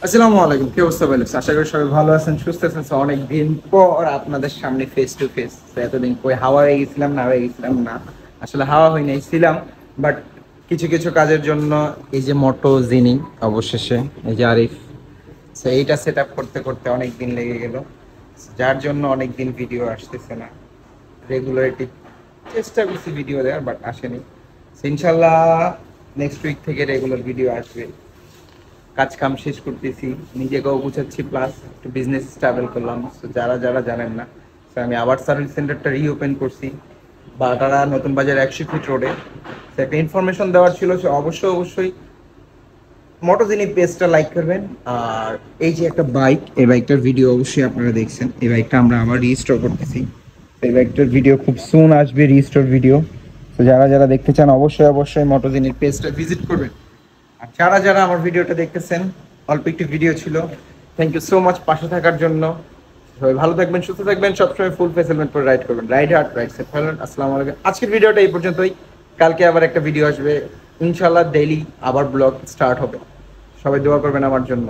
আসসালামু আলাইকুম, কি অবস্থা ভাই? আশা করি সবাই ভালো আছেন, সুস্থ আছেন। অনেক দিন পর আপনাদের সামনে ফেস টু ফেস। এতদিন কই হাওয়া হয়ে গেছিলাম না, আসলে হাওয়া হয়ে নাই ছিলাম, বাট কিছু কিছু কাজের জন্য এই যে মোটো জিনি অবশেষে এই যে আরিফ, এইটা সেট আপ করতে করতে অনেক দিন লেগে গেল, যার জন্য অনেক দিন ভিডিও আসতেছে না। রেগুলারিটি চেষ্টা করছি ভিডিও দেওয়ার, বাট আসেনি। ইনশাল্লাহ নেক্সট উইক থেকে রেগুলার ভিডিও আসবে। কাজ কাম শেষ করতেছি, নিজেকেও গুছাচ্ছি, প্লাস একটু বিজনেস স্টাবল করলাম। তো যারা যারা জানেন না, তো আমি আবার সার্ভিস সেন্টারটা রিওপেন করছি বাটারা নতুন বাজার 100 ফিট রোডে। তো একটা ইনফরমেশন দেওয়ার ছিল, সে অবশ্যই মোটোজিনি পেজটা লাইক করবেন। আর এই যে একটা বাইক, এই বাইকটার ভিডিও অবশ্যই আপনারা দেখছেন। এই বাইকটা আমরা আবার রিস্টোর করতেছি। এই বাইকটার ভিডিও খুব সুন আসবে, রিস্টোর ভিডিও। তো যারা যারা দেখতে চান অবশ্যই মোটোজিনির পেজটা ভিজিট করবেন। আর যারা যারা আমার ভিডিওটা দেখতেছেন, অল্প একটি ভিডিও ছিল, থ্যাংক ইউ সো মাচ পাশে থাকার জন্য। সবাই ভালো থাকবেন, সুস্থ থাকবেন, সবসময় ফুল ফেস হেলমেট পরে রাইড করবেন। Ride heart, ride safe. আসসালামু আলাইকুম। আজকের ভিডিওটা এই পর্যন্তই। কালকে আবার একটা ভিডিও আসবে ইনশাল্লাহ। ডেইলি আবার ব্লগ স্টার্ট হবে। সবাই দোয়া করবেন আমার জন্য।